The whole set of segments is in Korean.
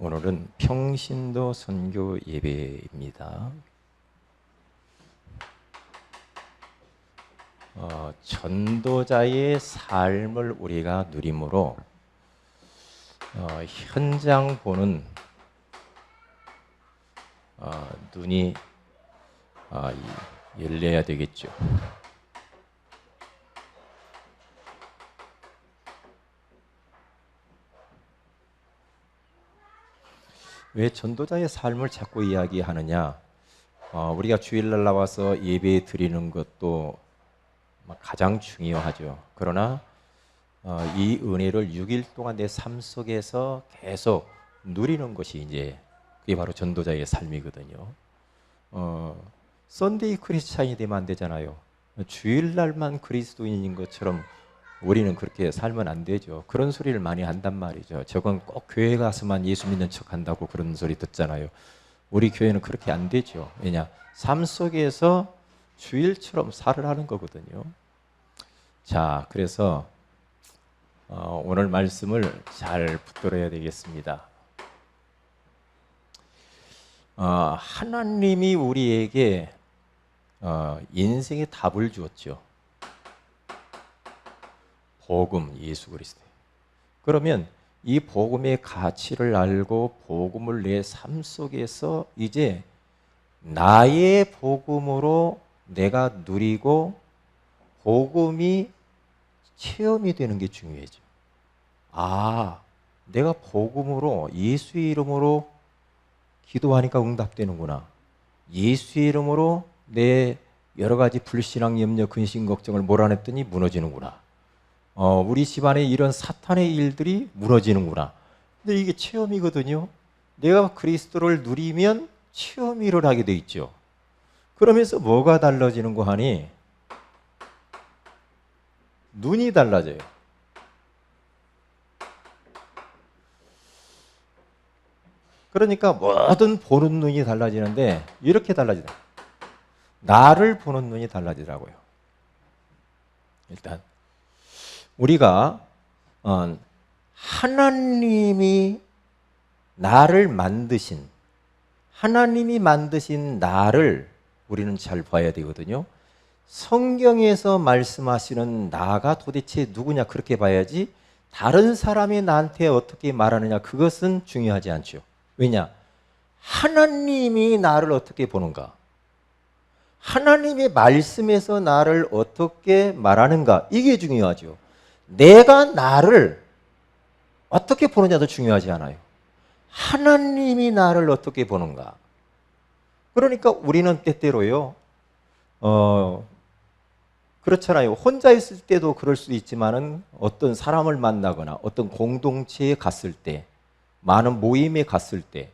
오늘은 평신도 선교 예배입니다. 전도자의 삶을 우리가 누림으로 현장 보는 눈이 열려야 되겠죠. 왜 전도자의 삶을 자꾸 이야기하느냐? 우리가 주일날 나와서 예배 드리는 것도 가장 중요하죠. 그러나 이 은혜를 6일 동안 내 삶 속에서 계속 누리는 것이 이제 그게 바로 전도자의 삶이거든요. 썬데이 크리스찬이 되면 안 되잖아요. 주일날만 그리스도인인 것처럼 우리는 그렇게 살면 안 되죠. 그런 소리를 많이 한단 말이죠. 저건 꼭 교회 가서만 예수 믿는 척 한다고 그런 소리 듣잖아요. 우리 교회는 그렇게 안 되죠. 왜냐? 삶 속에서 주일처럼 살으라는 거거든요. 자, 그래서 오늘 말씀을 잘 붙들어야 되겠습니다. 하나님이 우리에게 인생의 답을 주었죠. 복음, 예수 그리스도. 그러면 이 복음의 가치를 알고 복음을 내 삶 속에서 이제 나의 복음으로 내가 누리고 복음이 체험이 되는 게 중요해져. 내가 복음으로 예수의 이름으로 기도하니까 응답되는구나. 예수의 이름으로 내 여러 가지 불신앙, 염려, 근심, 걱정을 몰아냈더니 무너지는구나. 우리 집안에 이런 사탄의 일들이 무너지는구나. 근데 이게 체험이거든요. 내가 그리스도를 누리면 체험을 하게 돼 있죠. 그러면서 뭐가 달라지는 거 하니? 눈이 달라져요. 그러니까 뭐든 보는 눈이 달라지는데 이렇게 달라지다. 나를 보는 눈이 달라지더라고요. 일단 우리가 하나님이 나를 만드신, 하나님이 만드신 나를 우리는 잘 봐야 되거든요. 성경에서 말씀하시는 나가 도대체 누구냐 그렇게 봐야지 다른 사람이 나한테 어떻게 말하느냐 그것은 중요하지 않죠. 왜냐? 하나님이 나를 어떻게 보는가? 하나님의 말씀에서 나를 어떻게 말하는가? 이게 중요하죠. 내가 나를 어떻게 보느냐도 중요하지 않아요. 하나님이 나를 어떻게 보는가? 그러니까 우리는 때때로요, 그렇잖아요. 혼자 있을 때도 그럴 수도 있지만은 어떤 사람을 만나거나 어떤 공동체에 갔을 때, 많은 모임에 갔을 때,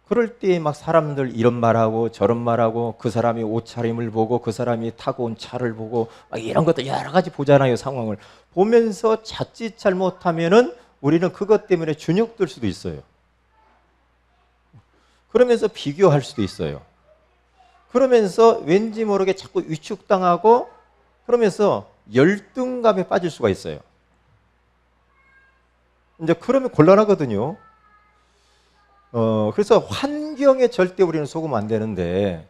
그럴 때 막 사람들 이런 말하고 저런 말하고 그 사람이 옷차림을 보고 그 사람이 타고 온 차를 보고 막 이런 것들 여러 가지 보잖아요. 상황을 보면서 자칫 잘못하면은 우리는 그것 때문에 주눅들 수도 있어요. 그러면서 비교할 수도 있어요. 그러면서 왠지 모르게 자꾸 위축당하고 그러면서 열등감에 빠질 수가 있어요. 이제 그러면 곤란하거든요. 그래서 환경에 절대 우리는 속으면 안 되는데,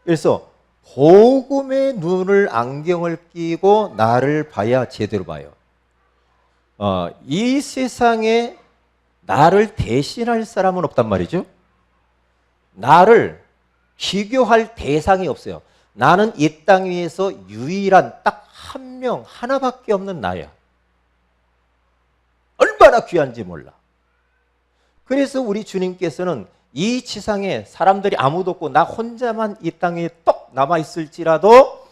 그래서 복음의 눈을 안경을 끼고 나를 봐야 제대로 봐요. 이 세상에 나를 대신할 사람은 없단 말이죠. 나를 비교할 대상이 없어요. 나는 이 땅 위에서 유일한 딱 한 명, 하나밖에 없는 나야. 얼마나 귀한지 몰라. 그래서 우리 주님께서는 이 지상에 사람들이 아무도 없고 나 혼자만 이 땅에 떡 남아있을지라도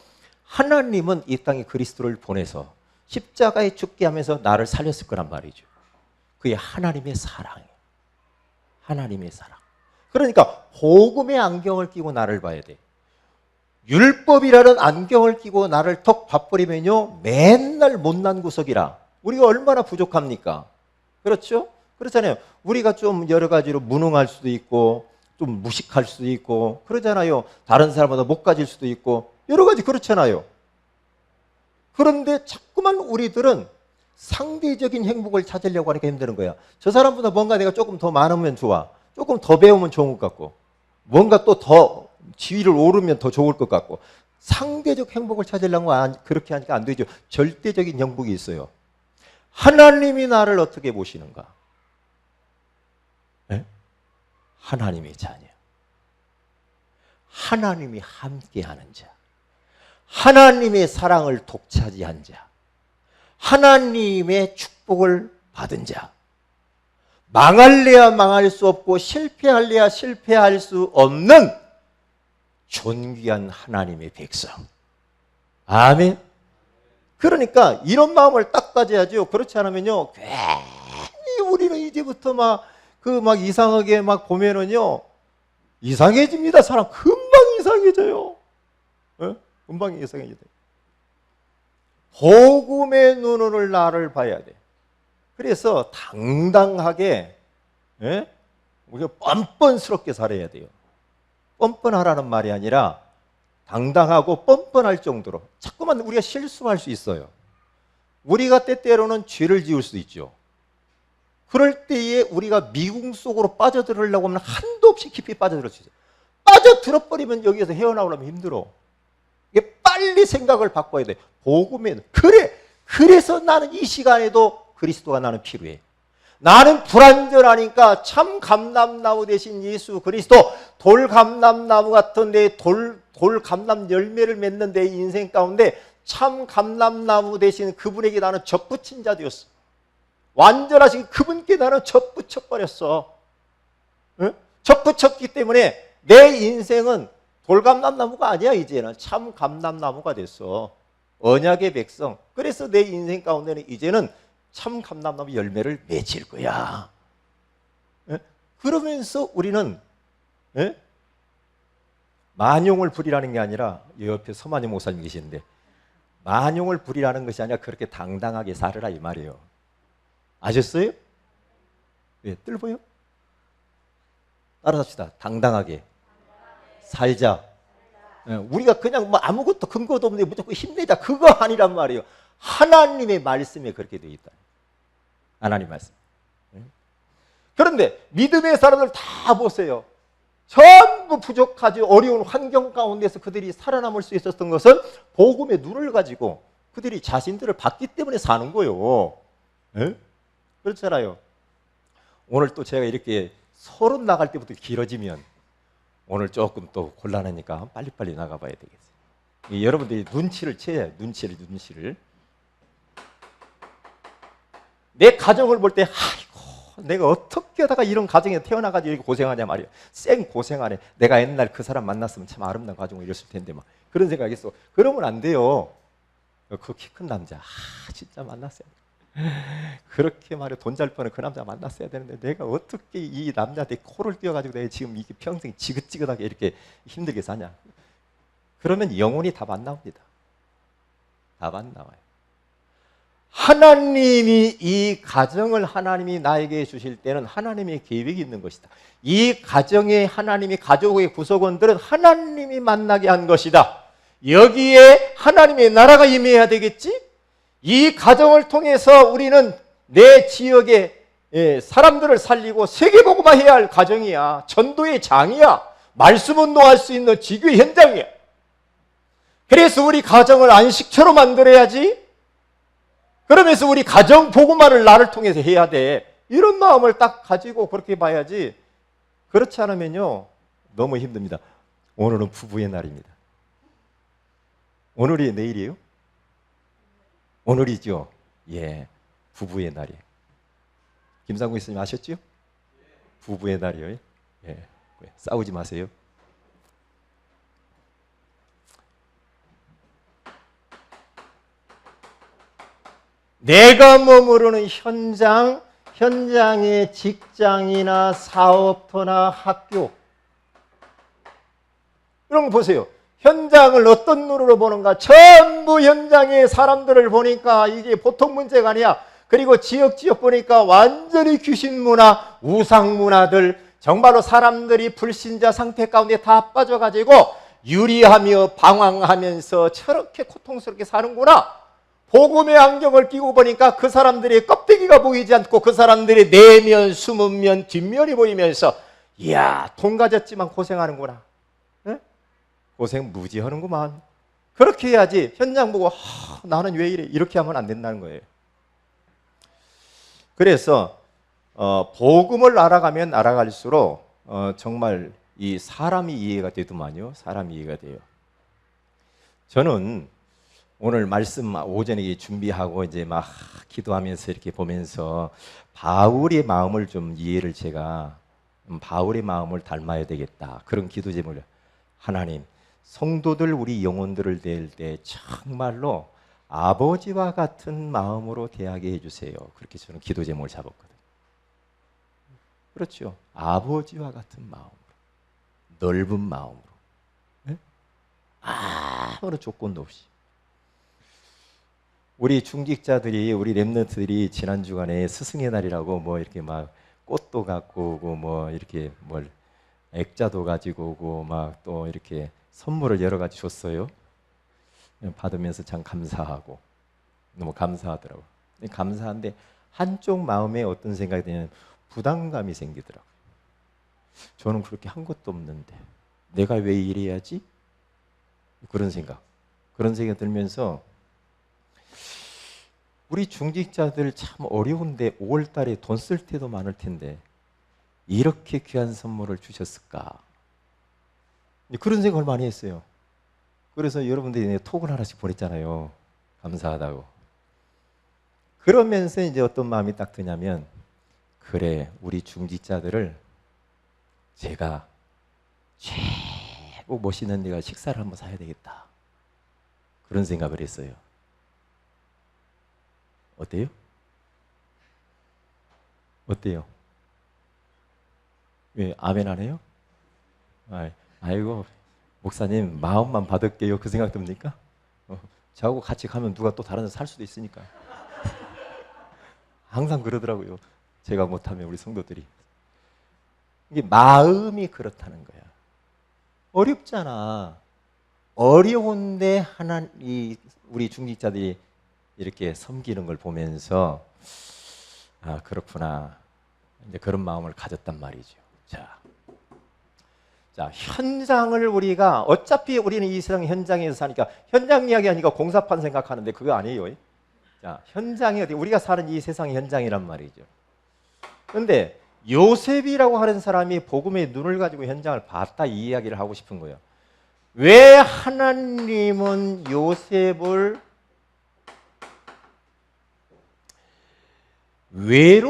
하나님은 이 땅에 그리스도를 보내서 십자가에 죽게 하면서 나를 살렸을 거란 말이죠. 그게 하나님의 사랑이에요. 하나님의 사랑. 그러니까 복음의 안경을 끼고 나를 봐야 돼. 율법이라는 안경을 끼고 나를 턱 봐버리면요 맨날 못난 구석이라 우리가 얼마나 부족합니까? 그렇죠? 그렇잖아요. 우리가 좀 여러 가지로 무능할 수도 있고 좀 무식할 수도 있고 그러잖아요. 다른 사람보다 못 가질 수도 있고 여러 가지 그렇잖아요. 그런데 자꾸만 우리들은 상대적인 행복을 찾으려고 하니까 힘드는 거야. 저 사람보다 뭔가 내가 조금 더 많으면 좋아. 조금 더 배우면 좋은 것 같고, 뭔가 또 더 지위를 오르면 더 좋을 것 같고, 상대적 행복을 찾으려고 그렇게 하니까 안 되죠. 절대적인 행복이 있어요. 하나님이 나를 어떻게 보시는가? 네? 하나님의 자녀. 하나님이 함께하는 자. 하나님의 사랑을 독차지한 자. 하나님의 축복을 받은 자. 망할래야 망할 수 없고 실패할래야 실패할 수 없는 존귀한 하나님의 백성. 아멘. 그러니까 이런 마음을 딱 가져야죠. 그렇지 않으면요, 괜히 우리는 이제부터 막 이상하게 막 보면은요, 이상해집니다. 사람 금방 이상해져요. 네? 금방 이상해져요. 복음의 눈으로 나를 봐야 돼. 그래서 당당하게, 예? 우리가 뻔뻔스럽게 살아야 돼요. 뻔뻔하라는 말이 아니라 당당하고 뻔뻔할 정도로. 자꾸만 우리가 실수할 수 있어요. 우리가 때때로는 죄를 지을 수도 있죠. 그럴 때에 우리가 미궁 속으로 빠져들으려고 하면 한도 없이 깊이 빠져들을 수 있어요. 빠져들어 버리면 여기에서 헤어나오려면 힘들어. 이게 빨리 생각을 바꿔야 돼. 복음에 그래서 나는 이 시간에도 그리스도가 나는 필요해. 나는 불완전하니까 참 감람나무 대신 예수 그리스도, 돌감람나무 같은 내 돌감람 열매를 맺는 내 인생 가운데 참 감람나무 대신 그분에게 나는 접붙인 자 되었어. 완전하신 그분께 나는 접붙여버렸어. 응? 접붙였기 때문에 내 인생은 돌감람나무가 아니야. 이제는 참 감람나무가 됐어. 언약의 백성. 그래서 내 인생 가운데는 이제는 참 감람나무 열매를 맺을 거야. 예? 그러면서 우리는, 예? 만용을 부리라는 게 아니라, 옆에 서만희 목사님 계시는데, 만용을 부리라는 것이 아니라 그렇게 당당하게 살으라 이 말이에요. 아셨어요? 예, 뜰보요? 따라합시다. 당당하게 살자. 예, 우리가 그냥 뭐 아무것도 근거도 없는데 무조건 힘내자, 그거 아니란 말이에요. 하나님의 말씀에 그렇게 되어 있다. 하나님 말씀. 그런데 믿음의 사람들 다 보세요. 전부 부족하지 어려운 환경 가운데서 그들이 살아남을 수 있었던 것은 복음의 눈을 가지고 그들이 자신들을 봤기 때문에 사는 거예요. 네? 그렇잖아요. 오늘 또 제가 이렇게 서론 나갈 때부터 길어지면 오늘 조금 또 곤란하니까 빨리빨리 나가봐야 되겠어요. 여러분들이 눈치를 채야 해요. 눈치를. 내 가정을 볼 때, 아이고, 내가 어떻게 하다가 이런 가정에 태어나가지고 이렇게 고생하냐 말이야. 쌩 고생하네. 내가 옛날 그 사람 만났으면 참 아름다운 가정을 이뤘을 텐데, 막. 그런 생각이 있어. 그러면 안 돼요. 그 키 큰 남자, 진짜 만났어야 돼. 그렇게 말해 돈 잘 버는 그 남자 만났어야 되는데, 내가 어떻게 이 남자한테 코를 띄워가지고 내가 지금 이게 평생 지긋지긋하게 이렇게 힘들게 사냐. 그러면 영혼이 답 안 나옵니다. 답 안 나와요. 하나님이 이 가정을 하나님이 나에게 주실 때는 하나님의 계획이 있는 것이다. 이 가정의 하나님이 가족의 구성원들은 하나님이 만나게 한 것이다. 여기에 하나님의 나라가 임해야 되겠지? 이 가정을 통해서 우리는 내 지역의 사람들을 살리고 세계복음화해야 할 가정이야. 전도의 장이야. 말씀 운동할 수 있는 지교의 현장이야. 그래서 우리 가정을 안식처로 만들어야지. 그러면서 우리 가정 복음화를 나를 통해서 해야 돼. 이런 마음을 딱 가지고 그렇게 봐야지. 그렇지 않으면요, 너무 힘듭니다. 오늘은 부부의 날입니다. 오늘이 내일이에요? 오늘이죠. 예, 부부의 날이에요. 김상구 교수님 아셨죠? 부부의 날이에요. 예, 싸우지 마세요. 내가 머무르는 현장의 직장이나 사업터나 학교, 이런 거 보세요. 현장을 어떤 눈으로 보는가? 전부 현장의 사람들을 보니까 이게 보통 문제가 아니야. 그리고 지역 보니까 완전히 귀신 문화, 우상 문화들, 정말로 사람들이 불신자 상태 가운데 다 빠져가지고 유리하며 방황하면서 저렇게 고통스럽게 사는구나. 복음의 안경을 끼고 보니까 그 사람들의 껍데기가 보이지 않고 그 사람들의 내면, 숨은 면, 뒷면이 보이면서 이야, 돈 가졌지만 고생하는구나. 네? 고생 무지 하는구만. 그렇게 해야지 현장 보고 나는 왜 이래? 이렇게 하면 안 된다는 거예요. 그래서 복음을 알아가면 알아갈수록 정말 이 사람이 이해가 되더만요. 사람이 이해가 돼요. 저는 오늘 말씀 오전에 준비하고 이제 막 기도하면서 이렇게 보면서 바울의 마음을 좀 이해를 제가 바울의 마음을 닮아야 되겠다. 그런 기도 제목을 하나님 성도들 우리 영혼들을 대할 때 정말로 아버지와 같은 마음으로 대하게 해주세요. 그렇게 저는 기도 제목을 잡았거든요. 그렇죠. 아버지와 같은 마음으로, 넓은 마음으로, 네? 아무런 조건도 없이. 우리 중직자들이, 우리 렘넌트들이 지난 주간에 스승의 날이라고 뭐 이렇게 막 꽃도 갖고 오고 뭐 이렇게 뭘 액자도 가지고 오고 막 또 이렇게 선물을 여러 가지 줬어요. 받으면서 참 감사하고 너무 감사하더라고요. 감사한데 한쪽 마음에 어떤 생각이 드냐면 부담감이 생기더라고요. 저는 그렇게 한 것도 없는데 내가 왜 이래야지? 그런 생각이 들면서 우리 중직자들 참 어려운데 5월 달에 돈 쓸 때도 많을 텐데 이렇게 귀한 선물을 주셨을까? 그런 생각을 많이 했어요. 그래서 여러분들이 톡을 하나씩 보냈잖아요. 감사하다고. 그러면서 이제 어떤 마음이 딱 드냐면 그래, 우리 중직자들을 제가 최고 멋있는 데가 식사를 한번 사야 되겠다. 그런 생각을 했어요. 어때요? 어때요? 왜 아멘 안 해요? 아이고 목사님 마음만 받을게요. 그 생각 듭니까? 저하고 같이 가면 누가 또 다른 데 살 수도 있으니까. 항상 그러더라고요. 제가 못하면 우리 성도들이. 이게 마음이 그렇다는 거야. 어렵잖아. 어려운데 우리 중직자들이 이렇게 섬기는 걸 보면서 아, 그렇구나. 이제 그런 마음을 가졌단 말이죠. 자, 현장을 우리가 어차피 우리는 이 세상 현장에서 사니까 현장 이야기하니까 공사판 생각하는데 그거 아니에요. 자, 현장이 어디 우리가 사는 이 세상의 현장이란 말이죠. 그런데 요셉이라고 하는 사람이 복음의 눈을 가지고 현장을 봤다 이 이야기를 하고 싶은 거예요. 왜 하나님은 요셉을 왜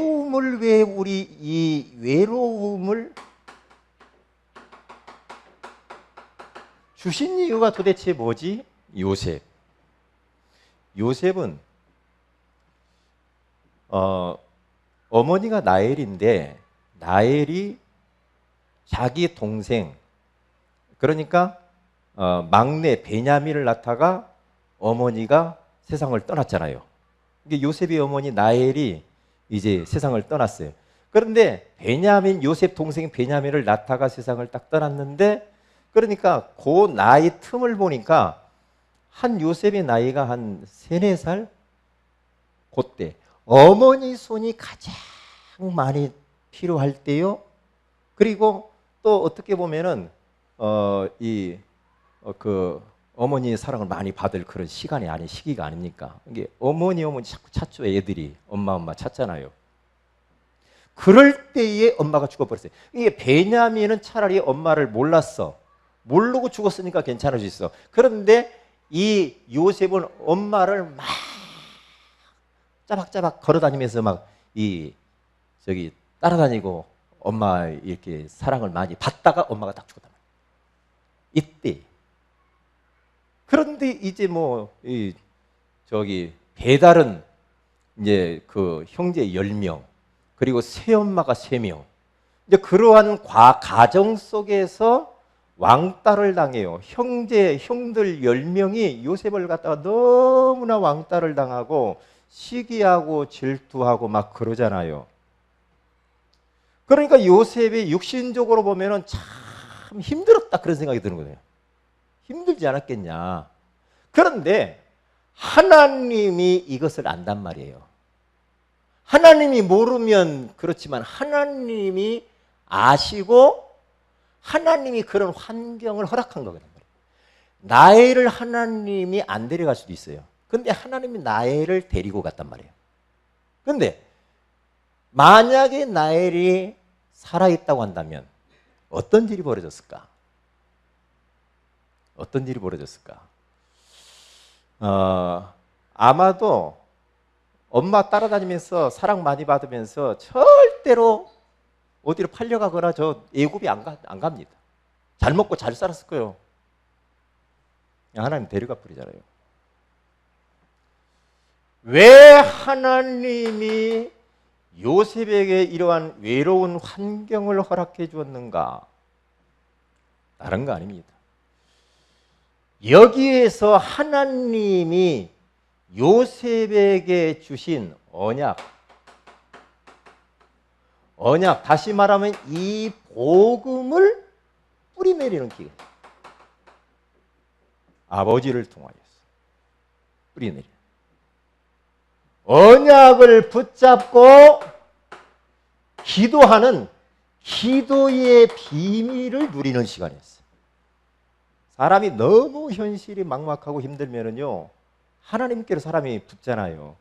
우리 이 외로움을 주신 이유가 도대체 뭐지? 요셉은 어머니가 나엘인데 나엘이 자기 동생 그러니까 막내 베냐민을 낳다가 어머니가 세상을 떠났잖아요. 이게 요셉의 어머니 나엘이 이제 세상을 떠났어요. 그런데 요셉 동생 베냐민을 낳다가 세상을 딱 떠났는데 그러니까 그 나이 틈을 보니까 한 요셉의 나이가 한 3, 4살? 그때 어머니 손이 가장 많이 필요할 때요. 그리고 또 어떻게 보면은 어머니의 사랑을 많이 받을 그런 시기가 아닙니까? 이게 어머니 자꾸 찾죠. 애들이 엄마 찾잖아요. 그럴 때에 엄마가 죽어버렸어요. 이게 베냐민은 차라리 엄마를 모르고 죽었으니까 괜찮을 수 있어. 그런데 이 요셉은 엄마를 막 짜박짜박 걸어다니면서 따라다니고 엄마 이렇게 사랑을 많이 받다가 엄마가 딱 죽었단 말이에요. 이때. 그런데 이제 배달은 이제 그 형제 10명 그리고 새엄마가 3명. 이제 그러한 가정 속에서 왕따를 당해요. 형들 10명이 요셉을 갖다가 너무나 왕따를 당하고 시기하고 질투하고 막 그러잖아요. 그러니까 요셉이 육신적으로 보면은 참 힘들었다 그런 생각이 드는 거예요. 힘들지 않았겠냐. 그런데 하나님이 이것을 안단 말이에요. 하나님이 모르면 그렇지만 하나님이 아시고 하나님이 그런 환경을 허락한 거거든요. 나엘을 하나님이 안 데려갈 수도 있어요. 근데 하나님이 나엘을 데리고 갔단 말이에요. 근데 만약에 나엘이 살아있다고 한다면 어떤 일이 벌어졌을까? 어떤 일이 벌어졌을까? 아마도 엄마 따라다니면서 사랑 많이 받으면서 절대로 어디로 팔려가거나 저 애굽이 안 갑니다. 잘 먹고 잘 살았을 거예요. 하나님 데려가 버리잖아요. 왜 하나님이 요셉에게 이러한 외로운 환경을 허락해 주었는가? 다른 거 아닙니다. 여기에서 하나님이 요셉에게 주신 언약, 다시 말하면 이 복음을 뿌리내리는 기회. 아버지를 통하여서 뿌리내려. 언약을 붙잡고 기도하는 기도의 비밀을 누리는 시간이었어요. 사람이 너무 현실이 막막하고 힘들면은요, 하나님께로 사람이 붙잖아요.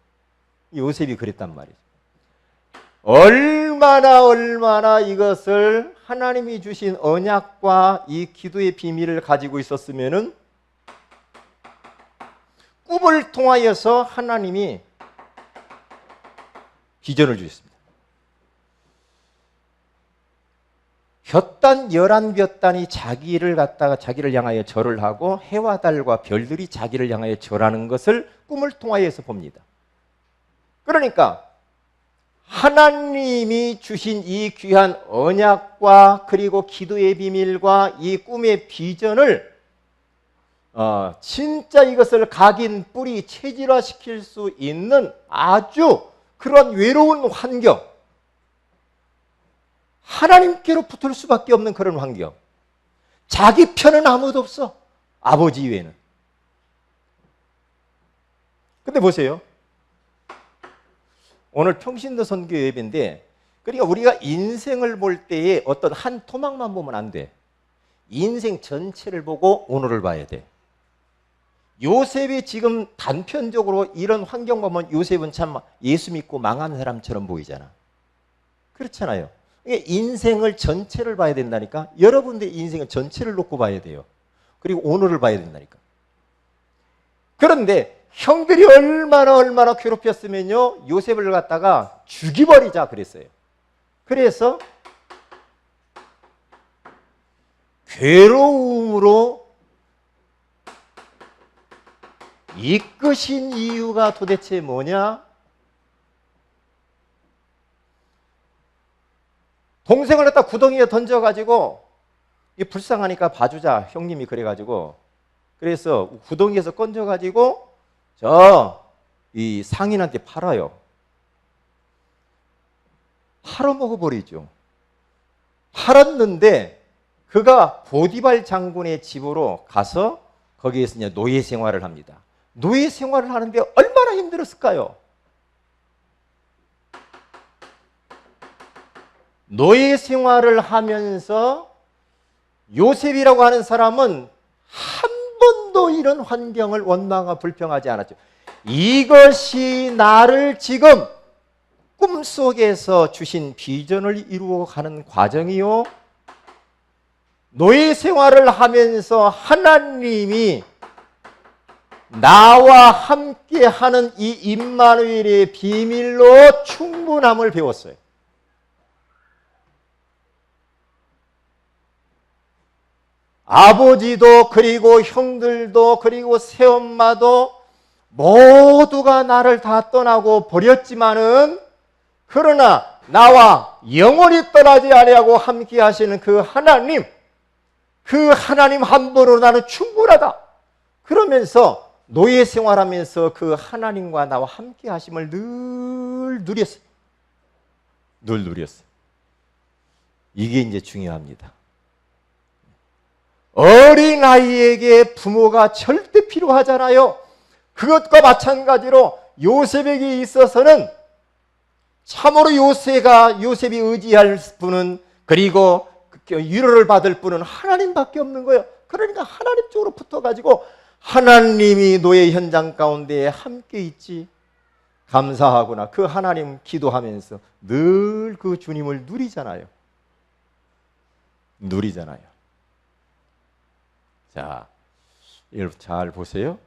요셉이 그랬단 말이죠. 얼마나 이것을 하나님이 주신 언약과 이 기도의 비밀을 가지고 있었으면은 꿈을 통하여서 하나님이 비전을 주셨습니다. 볕단 11볕단이 자기를 향하여 절을 하고 해와 달과 별들이 자기를 향하여 절하는 것을 꿈을 통하여서 봅니다. 그러니까 하나님이 주신 이 귀한 언약과 그리고 기도의 비밀과 이 꿈의 비전을 진짜 이것을 각인 뿌리 체질화시킬 수 있는 아주 그런 외로운 환경, 하나님께로 붙을 수밖에 없는 그런 환경. 자기 편은 아무도 없어. 아버지 외에는. 근데 보세요. 오늘 평신도 선교 예배인데, 그러니까 우리가 인생을 볼 때에 어떤 한 토막만 보면 안 돼. 인생 전체를 보고 오늘을 봐야 돼. 요셉이 지금 단편적으로 이런 환경 보면 요셉은 참 예수 믿고 망한 사람처럼 보이잖아. 그렇잖아요. 인생을 전체를 봐야 된다니까. 여러분들의 인생을 전체를 놓고 봐야 돼요. 그리고 오늘을 봐야 된다니까. 그런데 형들이 얼마나 괴롭혔으면요, 요셉을 갖다가 죽여버리자 그랬어요. 그래서 괴로움으로 이끄신 이유가 도대체 뭐냐? 동생을 갖다 구덩이에 던져가지고 불쌍하니까 봐주자 형님이 그래가지고, 그래서 구덩이에서 건져가지고 이 상인한테 팔아요. 팔아먹어버리죠. 팔았는데 그가 보디발 장군의 집으로 가서 거기에서 이제 노예 생활을 합니다. 노예 생활을 하는데 얼마나 힘들었을까요? 노예 생활을 하면서 요셉이라고 하는 사람은 한 번도 이런 환경을 원망과 불평하지 않았죠. 이것이 나를 지금 꿈속에서 주신 비전을 이루어가는 과정이요, 노예 생활을 하면서 하나님이 나와 함께하는 이 임마누엘의 비밀로 충분함을 배웠어요. 아버지도 그리고 형들도 그리고 새엄마도 모두가 나를 다 떠나고 버렸지만은, 그러나 나와 영원히 떠나지 아니하고 함께 하시는 그 하나님 한 분으로 나는 충분하다. 그러면서 노예 생활하면서 그 하나님과 나와 함께 하심을 늘 누렸어요. 늘 누렸어요. 이게 이제 중요합니다. 어린아이에게 부모가 절대 필요하잖아요. 그것과 마찬가지로 요셉에게 있어서는 참으로 요셉이 의지할 분은, 그리고 위로를 받을 분은 하나님밖에 없는 거예요. 그러니까 하나님 쪽으로 붙어가지고 하나님이 노예 현장 가운데 함께 있지, 감사하구나. 그 하나님 기도하면서 늘 그 주님을 누리잖아요. 자, 여러분 잘 보세요.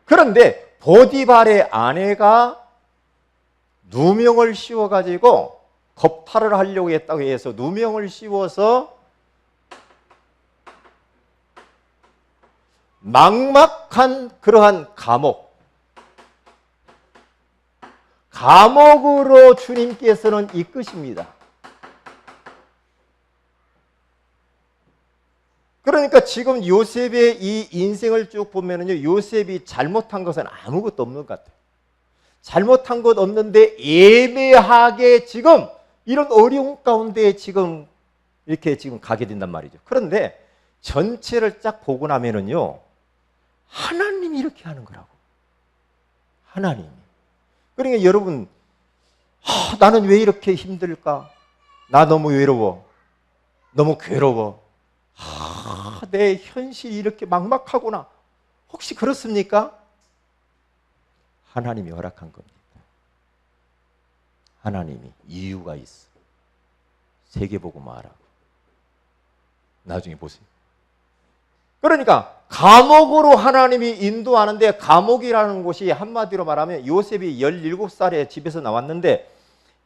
그런데 보디발의 아내가 누명을 씌워가지고 겁탈을 하려고 했다고 해서 누명을 씌워서 막막한 그러한 감옥으로 주님께서는 이끄십니다. 그러니까 지금 요셉의 이 인생을 쭉 보면은요, 요셉이 잘못한 것은 아무것도 없는 것 같아요. 잘못한 것 없는데 애매하게 지금 이런 어려운 가운데 지금 이렇게 지금 가게 된단 말이죠. 그런데 전체를 쫙 보고 나면은요, 하나님이 이렇게 하는 거라고. 하나님이. 그러니까 여러분, 나는 왜 이렇게 힘들까? 나 너무 외로워. 너무 괴로워. 내 현실이 이렇게 막막하구나. 혹시 그렇습니까? 하나님이 허락한 겁니다. 하나님이 이유가 있어. 세계보고 말하고. 나중에 보세요. 그러니까 감옥으로 하나님이 인도하는데, 감옥이라는 곳이 한마디로 말하면 요셉이 17살에 집에서 나왔는데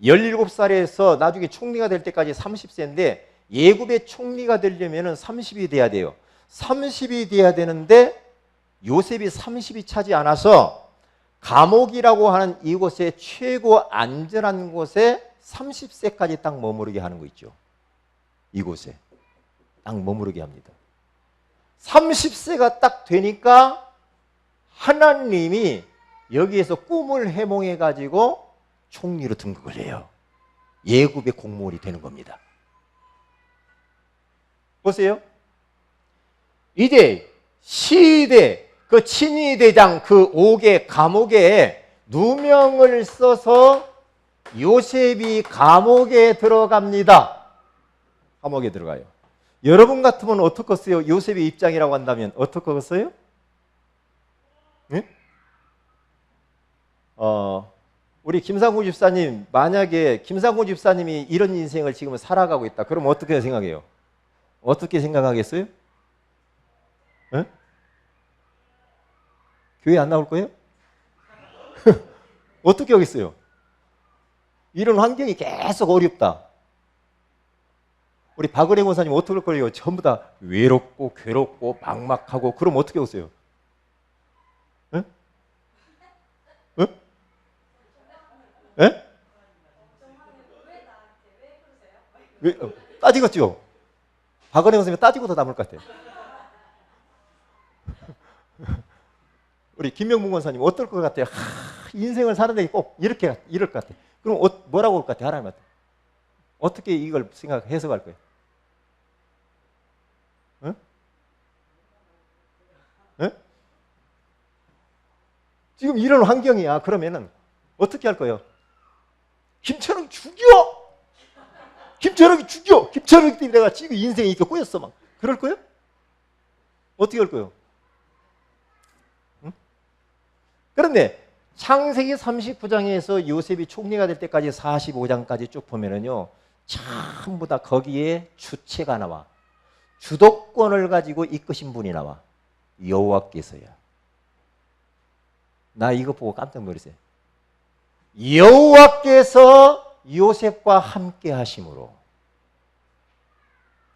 17살에서 나중에 총리가 될 때까지 30세인데 예굽의 총리가 되려면 30이 돼야 돼요. 30이 돼야 되는데 요셉이 30이 차지 않아서 감옥이라고 하는 이곳에 최고 안전한 곳에 30세까지 딱 머무르게 하는 거 있죠. 이곳에 딱 머무르게 합니다. 30세가 딱 되니까 하나님이 여기에서 꿈을 해몽해 가지고 총리로 등극을 해요. 예굽의 공무원이 되는 겁니다. 보세요. 이제 시대 그 친위대장 그 5개 감옥에 누명을 써서 요셉이 감옥에 들어갑니다. 감옥에 들어가요. 여러분 같으면 어떻겠어요? 요셉의 입장이라고 한다면 어떻겠어요? 네? 우리 김상구 집사님, 만약에 김상구 집사님이 이런 인생을 지금 살아가고 있다. 그럼 어떻게 생각해요? 어떻게 생각하겠어요? 네? 교회 안 나올 거예요? 어떻게 하겠어요? 이런 환경이 계속 어렵다. 우리 박은혜 권사님 어떻게 할 거예요? 전부 다 외롭고 괴롭고 막막하고. 그럼 어떻게 오세요? 응? 응? 응? 왜 따지겠죠? 박은혜 권사님 따지고도 남을 것 같아요. 우리 김명문 권사님 어떨 것 같아요? 인생을 사는데 꼭 이럴 것 같아요. 그럼 뭐라고 할 것 같아요? 하나님한테 어떻게 이걸 해석할 거예요? 응? 응? 지금 이런 환경이야. 그러면은 어떻게 할 거예요? 김철웅 죽여! 김철웅이 죽여! 김철웅 때문에 내가 지금 인생이 이렇게 꼬였어. 막 그럴 거예요? 어떻게 할 거예요? 응? 그런데 창세기 39장에서 요셉이 총리가 될 때까지 45장까지 쭉 보면은요, 전부 다 거기에 주체가 나와. 주도권을 가지고 이끄신 분이 나와. 여호와께서야. 나 이거 보고 깜짝 놀랐어요. 여호와께서 요셉과 함께 하심으로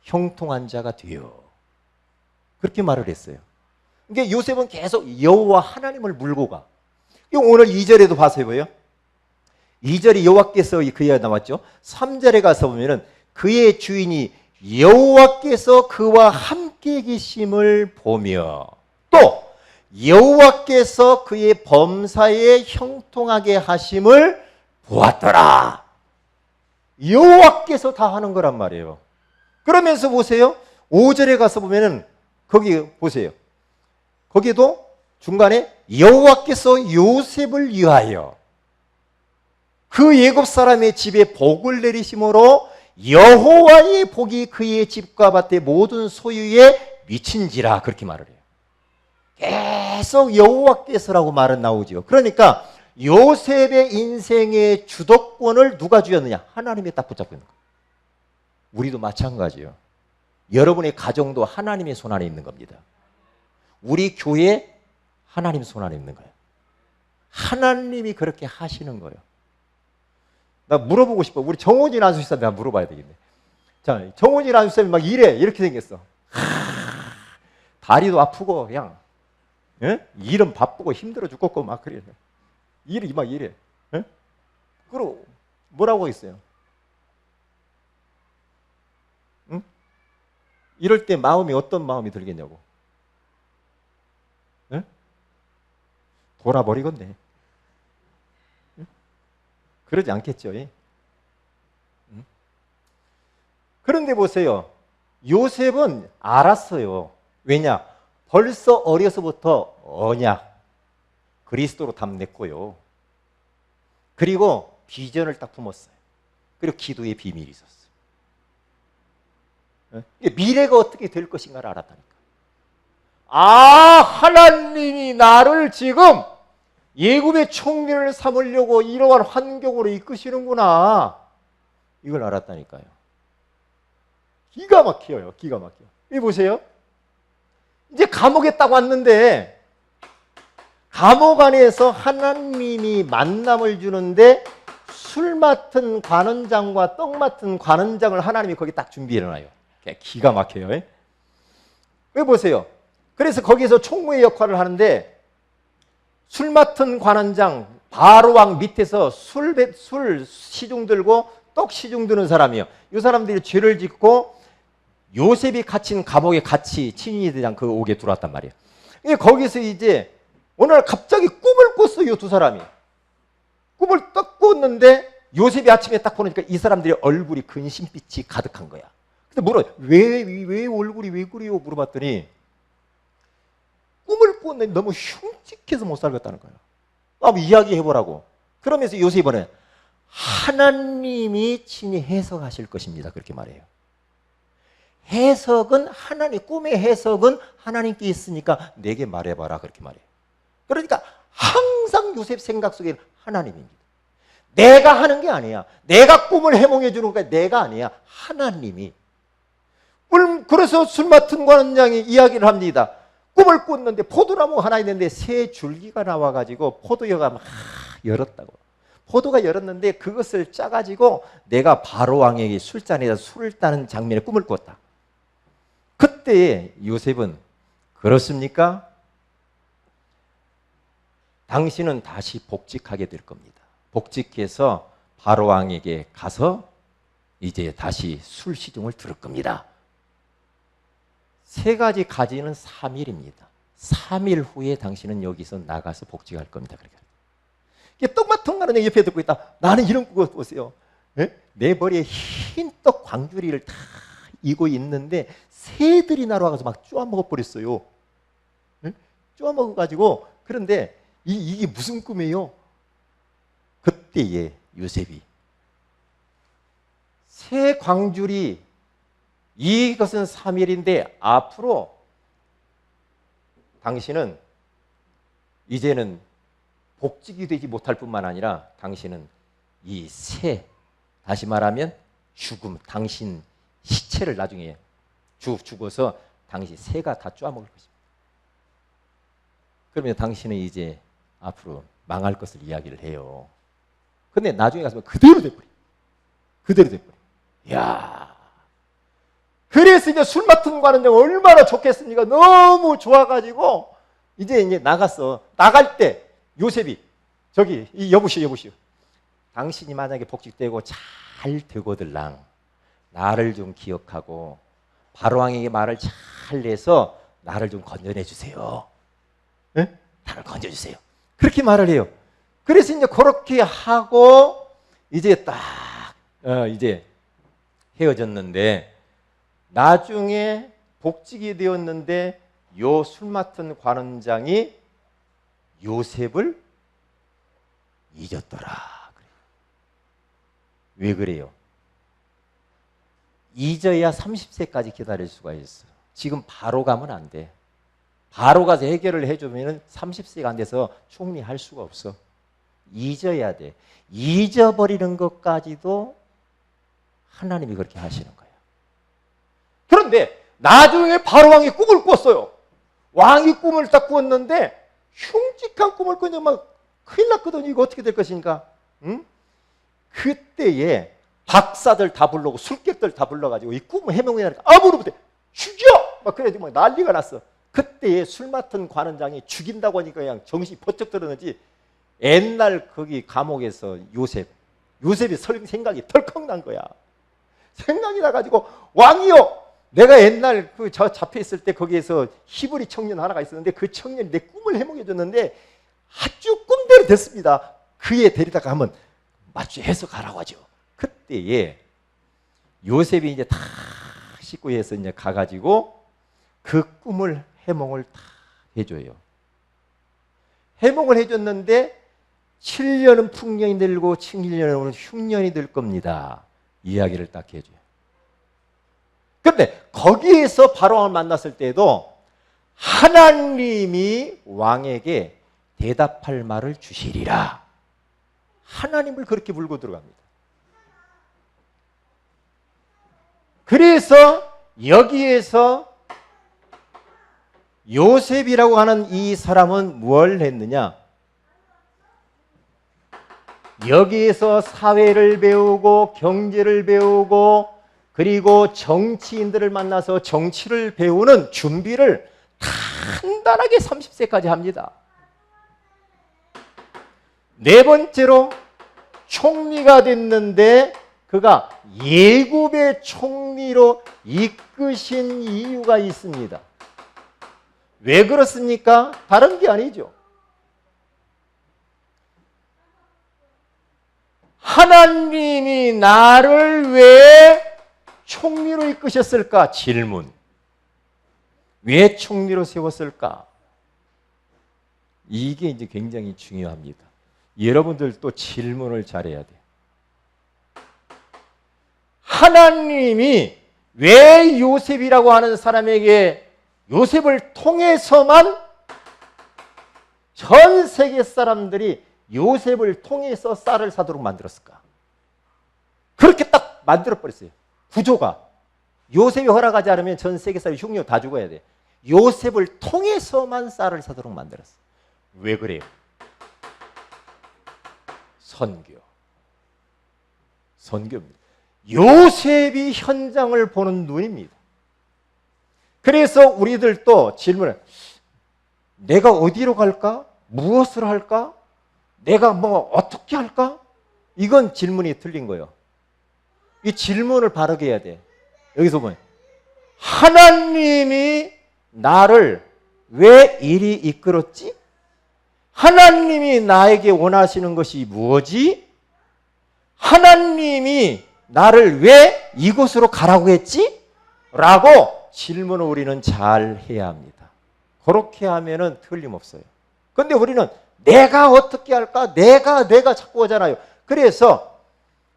형통한 자가 되어. 그렇게 말을 했어요. 그러니까 요셉은 계속 여호와 하나님을 물고 가. 오늘 2절에도 봐서 해봐요. 2절이 여호와께서 그에 나왔죠. 3절에 가서 보면은 그의 주인이 여호와께서 그와 함께 계심을 보며 또 여호와께서 그의 범사에 형통하게 하심을 보았더라. 여호와께서 다 하는 거란 말이에요. 그러면서 보세요. 5절에 가서 보면은 거기 보세요. 거기도 중간에 여호와께서 요셉을 위하여 그 애굽 사람의 집에 복을 내리심으로 여호와의 복이 그의 집과 밭의 모든 소유에 미친지라 그렇게 말을 해요. 계속 여호와께서라고 말은 나오죠. 그러니까 요셉의 인생의 주도권을 누가 쥐었느냐? 하나님이 딱 붙잡고 있는 거예요. 우리도 마찬가지예요. 여러분의 가정도 하나님의 손 안에 있는 겁니다. 우리 교회 하나님 손 안에 있는 거예요. 하나님이 그렇게 하시는 거예요. 나 물어보고 싶어. 우리 정원진 안수사님 한번 물어봐야 되겠네. 자, 정원진 안수사님 막 이래 이렇게 생겼어. 다리도 아프고 그냥 일은 바쁘고 힘들어 죽겠고 막 그래. 일이 막 이래. 그럼 뭐라고 했어요? 응? 이럴 때 마음이 어떤 마음이 들겠냐고. 응? 돌아버리겠네. 응? 그러지 않겠죠. 응? 그런데 보세요. 요셉은 알았어요. 왜냐? 벌써 어려서부터 언약 그리스도로 담냈고요. 그리고 비전을 딱 품었어요. 그리고 기도의 비밀이 있었어요. 미래가 어떻게 될 것인가를 알았다니까. 아, 하나님이 나를 지금 예굽의 총리를 삼으려고 이러한 환경으로 이끄시는구나. 이걸 알았다니까요. 기가 막혀요. 기가 막혀. 이 보세요. 이제 감옥에 딱 왔는데 감옥 안에서 하나님이 만남을 주는데 술 맡은 관원장과 떡 맡은 관원장을 하나님이 거기 딱 준비해놔요. 기가 막혀요. 왜 보세요. 그래서 거기서 총무의 역할을 하는데 술 맡은 관원장 바로왕 밑에서 술 시중 들고 떡 시중 드는 사람이에요. 이 사람들이 죄를 짓고 요셉이 갇힌 감옥에 같이 친위대장 그 옥에 들어왔단 말이에요. 거기서 이제 어느 날 갑자기 꿈을 꿨어요. 두 사람이. 꿈을 딱 꿨는데 요셉이 아침에 딱 보니까 이 사람들의 얼굴이 근심빛이 가득한 거야. 근데 물어요. 왜 얼굴이 왜 그래요? 물어봤더니 꿈을 꿨는데 너무 흉측해서 못 살겠다는 거야. 한번 이야기해보라고. 그러면서 요셉이 뭐래? 하나님이 친히 해석하실 것입니다. 그렇게 말해요. 해석은 하나님, 꿈의 해석은 하나님께 있으니까 내게 말해봐라. 그렇게 말해요. 그러니까 항상 요셉 생각 속에는 하나님입니다. 내가 하는 게 아니야. 내가 꿈을 해몽해 주는 거야. 내가 아니야. 하나님이. 그래서 술 맡은 관원장이 이야기를 합니다. 꿈을 꿨는데 포도나무 하나 있는데 새 줄기가 나와가지고 포도여가 막 열었다고. 포도가 열었는데 그것을 짜가지고 내가 바로왕에게 술잔에다 술을 따는 장면의 꿈을 꿨다. 그때 요셉은 그렇습니까? 당신은 다시 복직하게 될 겁니다. 복직해서 바로왕에게 가서 이제 다시 술 시중을 들을 겁니다. 세 가지 가지는 3일입니다. 3일 후에 당신은 여기서 나가서 복직할 겁니다. 그러니까 떡마통 가는 옆에 듣고 있다. 나는 이런 거 보세요. 내 머리에 흰 떡 광주리를 다 이고 있는데 새들이 날아와서 막 쪼아먹어 버렸어요. 쪼아먹어가지고 그런데 이게 무슨 꿈이에요? 그때에 요셉이 새 광주리 이것은 3일인데 앞으로 당신은 이제는 복직이 되지 못할 뿐만 아니라 당신은 이 새, 다시 말하면 죽음, 당신 시체를 나중에 죽어서 당신 새가 다 쪼아먹을 것입니다. 그러면 당신은 이제 앞으로 망할 것을 이야기를 해요. 근데 나중에 가서 그대로 돼버려. 그대로 돼버려. 이야. 그래서 이제 술 맡은 관원장 얼마나 좋겠습니까? 너무 좋아가지고 이제 나갔어. 나갈 때 요셉이 저기 여보시오. 당신이 만약에 복직되고 잘 되거들랑 나를 좀 기억하고 바로왕에게 말을 잘 내서 나를 좀 건져내 주세요. 네? 나를 건져주세요. 그렇게 말을 해요. 그래서 이제 그렇게 하고 이제 딱 이제 헤어졌는데 나중에 복직이 되었는데 요 술 맡은 관원장이 요셉을 잊었더라. 왜 그래요? 잊어야 30세까지 기다릴 수가 있어. 지금 바로 가면 안 돼. 바로 가서 해결을 해주면 30세가 안 돼서 총리할 수가 없어. 잊어야 돼. 잊어버리는 것까지도 하나님이 그렇게 하시는 거예요. 그런데 나중에 바로 왕이 꿈을 꿨어요. 왕이 꿈을 딱 꾸었는데 흉측한 꿈을 꾸니 막 큰일 났거든요. 이거 어떻게 될 것인가? 응? 그때에 박사들 다 불러고 술객들 다 불러가지고 이 꿈을 해명하니까 아무로부터 죽여! 막 그래가지고 막 난리가 났어. 그때에 술 맡은 관원장이 죽인다고 하니까 그냥 정신이 번쩍 들었는지 옛날 거기 감옥에서 요셉이 생각이 덜컥 난 거야. 생각이 나가지고 왕이요! 내가 옛날 저 잡혀 있을 때 거기에서 히브리 청년 하나가 있었는데 그 청년이 내 꿈을 해몽해 줬는데 아주 꿈대로 됐습니다. 그에 데리다가 한번 마주 해석하라고 하죠. 그때에 요셉이 이제 다 씻고 해서 이제 가가지고 그 꿈을 해몽을 다 해줘요. 해몽을 해줬는데 7년은 풍년이 들고 7년은 흉년이 들 겁니다. 이야기를 딱 해줘요. 그런데 거기에서 바로왕을 만났을 때도 하나님이 왕에게 대답할 말을 주시리라. 하나님을 그렇게 물고 들어갑니다. 그래서 여기에서 요셉이라고 하는 이 사람은 뭘 했느냐? 여기에서 사회를 배우고 경제를 배우고 그리고 정치인들을 만나서 정치를 배우는 준비를 간단하게 30세까지 합니다. 네 번째로 총리가 됐는데 그가 예굽의 총리로 이끄신 이유가 있습니다. 왜 그렇습니까? 다른 게 아니죠. 하나님이 나를 왜 총리로 이끄셨을까? 질문. 왜 총리로 세웠을까? 이게 이제 굉장히 중요합니다. 여러분들 또 질문을 잘해야 돼요. 하나님이 왜 요셉이라고 하는 사람에게 요셉을 통해서만 전 세계 사람들이 요셉을 통해서 쌀을 사도록 만들었을까? 그렇게 딱 만들어버렸어요. 구조가. 요셉이 허락하지 않으면 전 세계 사람이 흉년 다 죽어야 돼. 요셉을 통해서만 쌀을 사도록 만들었어요. 왜 그래요? 선교입니다. 요셉이 현장을 보는 눈입니다. 그래서 우리들도 질문을 내가 어디로 갈까? 무엇을 할까? 내가 뭐 어떻게 할까? 이건 질문이 틀린 거예요. 이 질문을 바르게 해야 돼. 여기서 보면 하나님이 나를 왜 이리 이끌었지? 하나님이 나에게 원하시는 것이 무엇이? 하나님이 나를 왜 이곳으로 가라고 했지? 라고 질문을 우리는 잘 해야 합니다. 그렇게 하면은 틀림없어요. 그런데 우리는 내가 어떻게 할까? 내가 자꾸 하잖아요. 그래서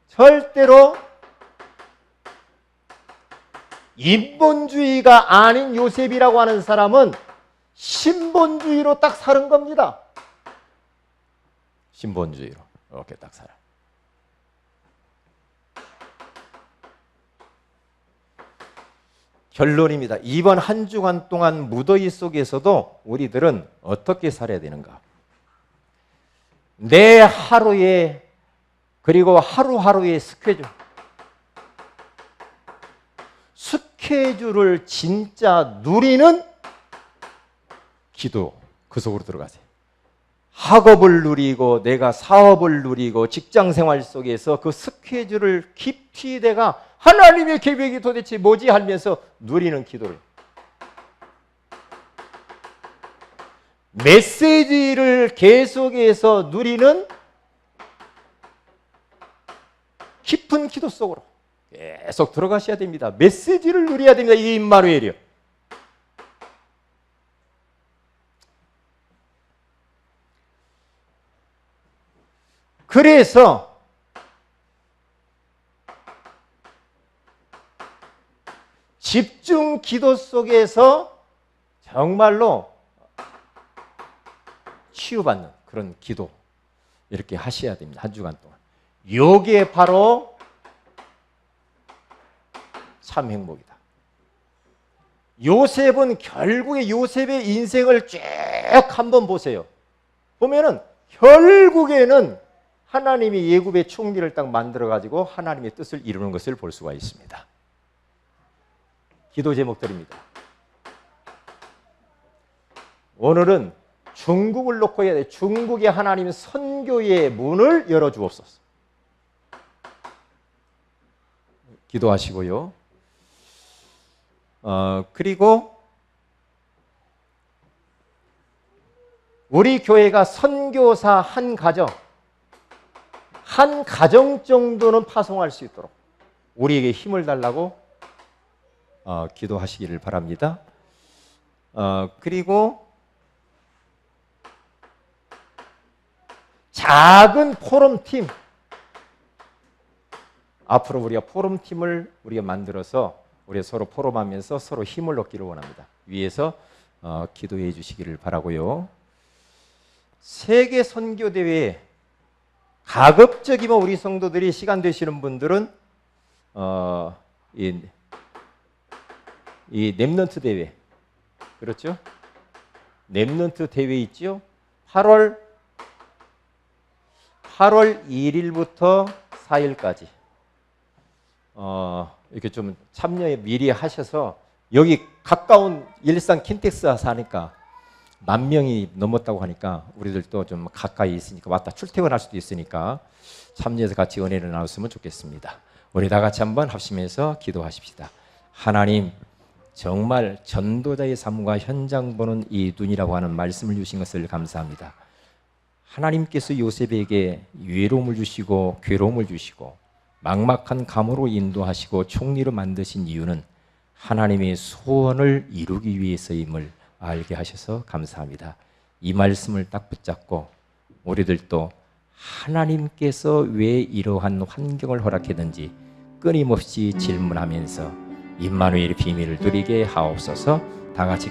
절대로 인본주의가 아닌 요셉이라고 하는 사람은 신본주의로 딱 사는 겁니다. 신본주의로 이렇게 딱 살아. 결론입니다. 이번 한 주간 동안 무더위 속에서도 우리들은 어떻게 살아야 되는가? 내 하루에 그리고 하루하루의 스케줄을 진짜 누리는 기도, 그 속으로 들어가세요. 학업을 누리고 내가 사업을 누리고 직장생활 속에서 그 스케줄을 깊이 내가 하나님의 계획이 도대체 뭐지 하면서 누리는 기도를, 메시지를 계속해서 누리는 깊은 기도 속으로 계속 들어가셔야 됩니다. 메시지를 누려야 됩니다. 이게 임마누엘이요. 그래서 집중 기도 속에서 정말로 치유받는 그런 기도 이렇게 하셔야 됩니다. 한 주간 동안. 요게 바로 참 행복이다. 요셉은 결국에 요셉의 인생을 쭉 한번 보세요. 보면은 결국에는 하나님이 애굽의 총리를 딱 만들어 가지고 하나님의 뜻을 이루는 것을 볼 수가 있습니다. 기도 제목들입니다. 오늘은 중국을 놓고 해야 돼. 중국의 하나님 선교의 문을 열어주옵소서. 기도하시고요. 그리고 우리 교회가 선교사 한 가정 정도는 파송할 수 있도록 우리에게 힘을 달라고 기도하시기를 바랍니다. 그리고 작은 포럼팀, 앞으로 우리가 포럼팀을 우리가 만들어서 우리가 서로 포럼하면서 서로 힘을 얻기를 원합니다. 위에서 기도해 주시기를 바라고요. 세계 선교 대회에 가급적이면 우리 성도들이 시간 되시는 분들은 이 렘넌트 대회, 그렇죠? 렘넌트 대회 있죠? 8월 1일부터 4일까지 이렇게 좀 참여 미리 하셔서 여기 가까운 일산 킨텍스 사니까 10,000명이 넘었다고 하니까 우리들도 좀 가까이 있으니까 왔다 출퇴근할 수도 있으니까 참여해서 같이 은혜를 나눴으면 좋겠습니다. 우리 다 같이 한번 합심해서 기도하십시다. 하나님, 정말 전도자의 삶과 현장 보는 이 눈이라고 하는 말씀을 주신 것을 감사합니다. 하나님께서 요셉에게 외로움을 주시고 괴로움을 주시고 막막한 감으로 인도하시고 총리로 만드신 이유는 하나님의 소원을 이루기 위해서임을 알게 하셔서 감사합니다. 이 말씀을 딱 붙잡고 우리들도 하나님께서 왜 이러한 환경을 허락했는지 끊임없이 질문하면서 임마누엘의 비밀을 누리게 하옵소서. 다 같이